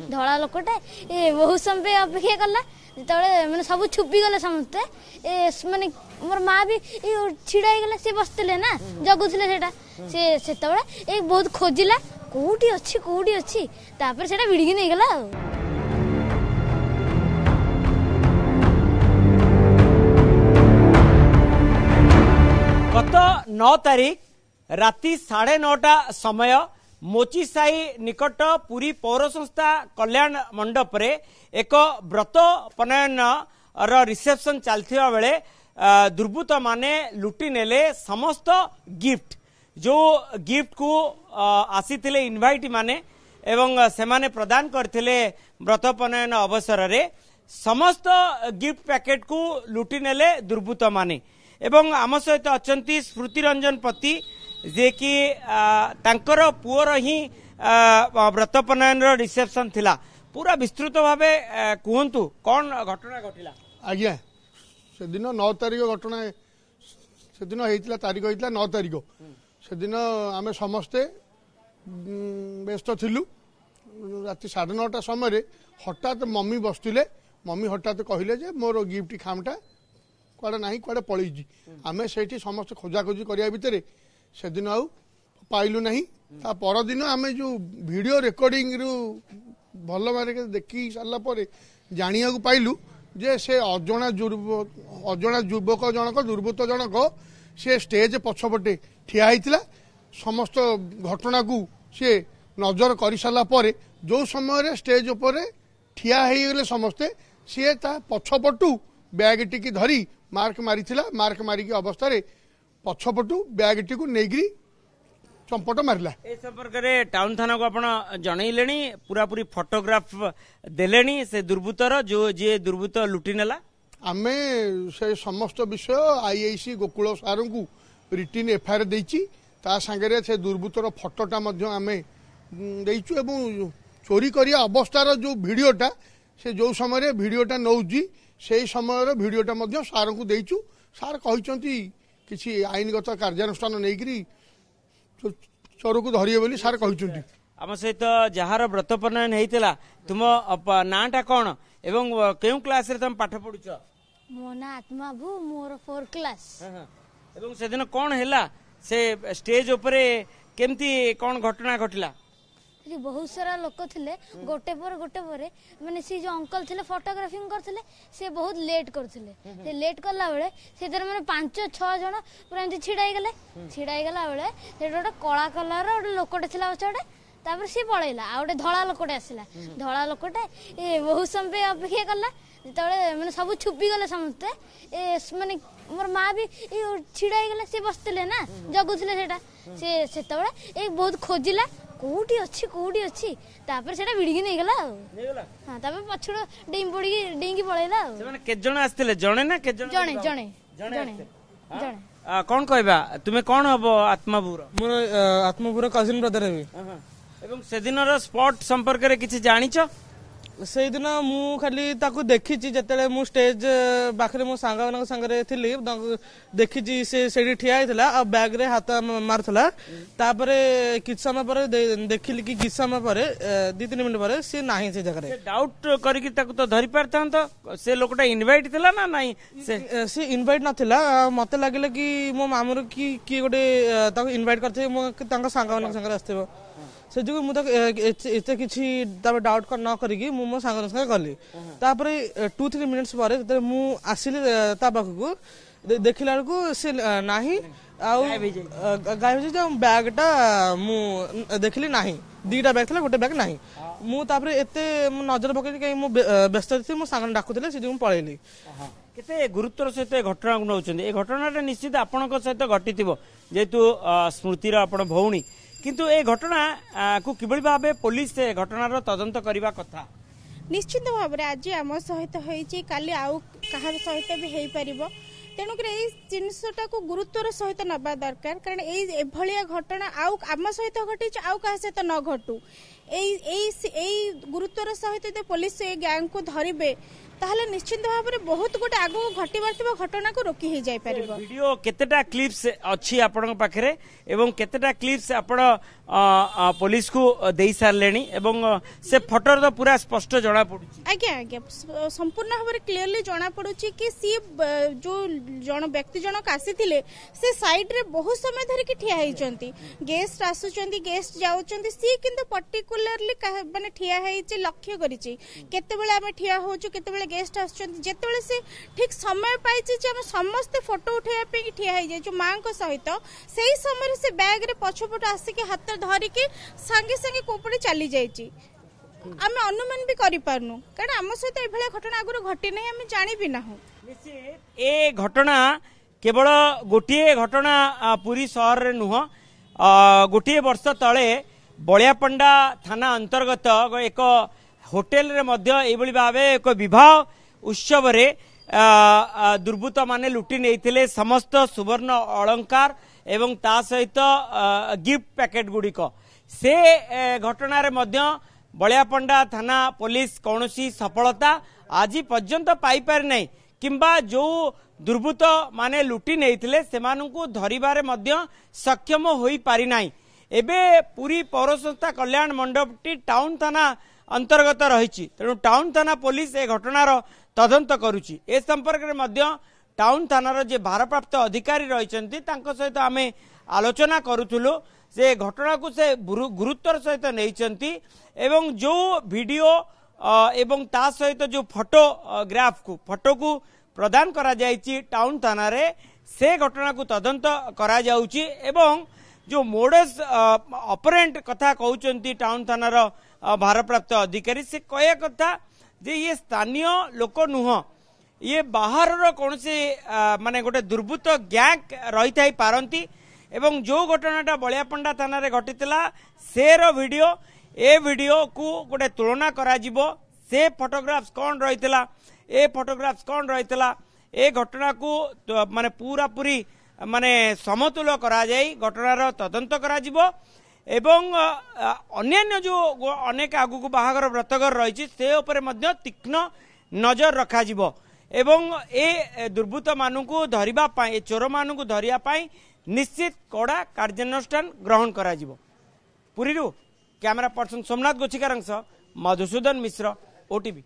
धला लोकटे ए बहुत समय अपेक्षा कला जिते मैंने सब छुपी गले समस्ते माने मोर माँ भी छिड़ा गले सी बसते ना जगुले से बहुत खोजिला कौटी अच्छी तापर से भिड़िकी नहीं गला। गत 9 तारीख राति 9:30 समय मोचीसाई निकट पुरी पौर संस्था कल्याण मंडप रे एक व्रत पनयन रिसेप्शन चलथिबा बेले दुर्बृत्त माने लुटी नेले समस्त गिफ्ट जो गिफ्ट को आसीथिले इनवाइट माने एवं से माने प्रदान करथिले व्रत पनयन अवसर रे समस्त गिफ्ट पैकेट को लुटी नेले दुर्बृत्त माने एवं आम सहित अचंती स्मृति रंजन पति जे कि तांकर पुअर ही व्रत पनयन रिसेप्शन थिला पूरा विस्तृत भावे कहतु कौन घटना घटिला। आज्ञा से दिन 9 तारिख घटना से दिन होता तारीख होता 9 तारिख से दिन आम समस्ते व्यस्त थिलु राति 9:30 समय हठात मम्मी बसुले मम्मी हठात कहले जे मोर गिफ्ट खामटा कड़े ना कड़े पलैची आम से समस्त खोजाखोजी करने भितर से दिन आउ पाइलु ना ता परदिन आम जो वीडियो रिकॉर्डिंग रु भल मारे देखी सारापर जानिया पाइलु जे से अजणा युवक जनक दुर्बृत्त जनक से स्टेज पछपटे ठिया होता समस्त घटना को सी नजर कर सारापर जो समय स्टेज उपर ठिया होगले समस्ते सी ता पछपटू बैग टी धरी मार्क मारी मार्क मारिकी अवस्था पछपटू बैग टी को नहीं चंपट मारला। ए संपर्क में टाउन थाना को आपण जनइलेनी पूरा पूरी फोटोग्राफ देलेनी से दुर्बृत्तर जो जे दुर्बृत्त लुटी नेला आमे से समस्त विषय आईआईसी गोकुल सार को रिटिन एफआईआर देइची ता संगे से दुर्बृत्तर फोटोटा आमे देइचु एवं चोरी करिया अवस्थार जो वीडियोटा से जो समय वीडियोटा नौजी से समय वीडियोटा सार को देइचु सार कहते किसी आईनगत कार्यानुष्ठान नहीं चोर को धरिए बोली सार कहते। आम सहित जार व्रत पनयन होता तुम नाटा कौन एवं क्यों क्लास रे तुम पाठ पढ़ुच? मो ना आत्मा भू मोर 4 क्लास एवं से दिन कौन हैला से स्टेज उपरे केमती कौन घटना घटिला? बहुत सारा लोक थे गोटे पर माने सी जो अंकल थे फोटोग्राफिंग करथिले से बहुत लेट करथिले लेट करला बेले से माने 5-6 जन पूरा एमती छिड़ाई गला बेले से गोटे कला कलर गोटे लोकटे थिला पछाडे तापर सी पळैला आ गोटे धला लोकटे आसिला धला लोकटे ए बहुत समय अपेक्षा कला जिते मैंने सब छुपी गले समस्ते माने मोर माँ भी छिड़ाई गले सी बसते ना जगुले से बहुत खोजिला कौटी अच्छी तापर से भिड़िकी नहीं गला हाँ तापर पछड़ डेंगी पळैला से माने के जण आस्थिले जणे ना के जणे कौन कहबा तुमे कौन हबो आत्माभूर? मोर आत्माभूर कजिन ब्रदर हेबी एवं से दिनर स्पॉट संपर्क रे किछि जानिछ? से दिन मु खाली ताकू देखी जिते मु स्टेज पाखे मो सांग सांगे थी देखी से ठिया होता आ बैग रे हाथ मारुला कि समय पर देखिली कि किस समय पर 2-3 मिनट पर सी ना से जगह डाउट करके तो धरी पारता से लोकटा इनवाइट थिला ना नहीं से इनवाइट नथिला मते लागले कि मो मामूर कि गोटे इनवाइट करथे मो सांग संगे आसथिबो से जो मुझे किसी डाउट न करी मो सांग गली 2-3 मिनट्स पर मु आसिली पाखक देखला बेलू सी ना गायब हो बैगटा मु देखली ना 2टा बैग था गोटे बैग ना मुझे एत नजर पकड़ी कहीं व्यस्त थी मो सांग डाकुले से पलैली। केते गुरुत्वर सहित घटना को नौकरी घटना निश्चित आपण सहित घटी जेहेतु स्मृतिर आपण भौणी किंतु ए घटना को किबळी भाबे पुलिस से घटनार तदंत करिबा कथा निश्चित भाव में आज आम सहित होईची काली आउ कहार सहित भी हेई परिबो तेणुक जिनसटा को गुरुत्वर सहित नबा दरकार कारण एभलिया घटना आउ आम सहित घटी आउ कहा सहित न घटू এই ଗୁରୁତ୍ୱର ସହିତ ଯଦି ପୋଲିସ ଏ ଗ୍ୟାଙ୍ଗକୁ ଧରିବେ ତାହେଲେ ନିଶ୍ଚିତ ଭାବରେ ବହୁତ ଗୋଟେ ଆଗକୁ ଘଟିବାର ଥିବା ଘଟଣାକୁ ରୋକି ହେଇଯାଇ ପାରିବ। ভিডিও কেতেটা ক্লিপস অছি আপনার পাখে এবং কেতেটা ক্লিপস আপন পুলিশ কু দেই সারলেনি এবং সে ফটোর তো পুরা স্পষ্ট জনা পড়ুছি। আজ্ঞা আজ্ঞা সম্পূর্ণ ভাবে ক্লিয়ারলি জনা পড়ুছি কি সি जो व्यक्ति जनक आसीथिले से साइड रे बहुत समय धरिकी ठिया होइचंती गेस्ट आसुचंती गेस्ट जाउचंती सी किंतु पर्टिकुलरली माने ठिया होइची लक्ष्य करिची केतेबेले आमे ठिया होचु केतेबेले गेस्ट आसुचंती जेतेबेले से ठीक समय पाइची जे हम समस्त फोटो उठेया पे ठिया होई जायछु मां को सहित सेही समय से बैग रे पछपट आसी के हाथ धरिकी संगे संगे कोपड़ी चली जायची आमे अनुमान भी करि पारनु कारण हम सहित ए भले घटना आगुर घटी नै हम जानि भी ना हो। ए घटना केवल गोटे घटना पुरी सहर रे नुह गोटे वर्ष तले बलियापंडा थाना अंतर्गत एक होटेल रे मध्य एभली भावे एक विवाह उत्सव रे दुर्बृत्त माने लुटी नेइथिले समस्त सुवर्ण अलंकार एवं ता सहित गिफ्ट पैकेट गुड़िक से घटना रे मध्य बलियापंडा थाना पुलिस कौनसी सफलता आज पर्यंत पाई पारि नै किंबा जो दुर्बृत्त माने लुटी नेइथिले सेमानंकु धरिबारे मध्य सक्षम होई पारि नाही। एबे पूरी पौर संस्था कल्याण मंडपटी टाउन थाना अंतर्गत रही तेणु टाउन थाना पुलिस ए घटनार तदंत करुची। ए संपर्क में मध्य टाउन थानार जे भारप्राप्त अधिकारी रही सहित आमे आलोचना करूथुलु से घटना को से गुरुत्वर सहित नहीं एवं जो वीडियो एवं ता सहित जो फोटोग्राफ को फोटो को प्रदान करा जायछि टाउन थाना रे से घटना को तदंत करा जाउछि एवं जो मोडस ऑपरेंट कथा कहउचंती टाउन थानार भारप्राप्त अधिकारी से कहे कथा जे ये स्थानीय लोक नुह ये बाहर कौन से माने गोटे दुर्बृत्त गैंग रही थाई पारंती एवं जो घटनाटा बलियापंडा थाना रे घटितला सेर वीडियो ए वीडियो को गोटे तुलना करा जिवो से फोटोग्राफ्स कौन रही ए फोटोग्राफ्स कौन रही ए घटना को माने पूरा पूरी माने समतुल करा जाई घटनार तदंत करा जिवो एवं अन्यान्य जो अनेक आगु बाहागर व्रतगर रही से उपरे मध्य तीक्ष्ण नजर रखा जिवो एवं ए दुर्बृत्त मानू धरिबा पाई चोर मानू धरिया पाई निश्चित कड़ा कार्यानुष्ठान ग्रहण करा जिवो। पुरीरू कैमरा पर्सन सोमनाथ गोछिकार मधुसूदन मिश्र ओटीवी।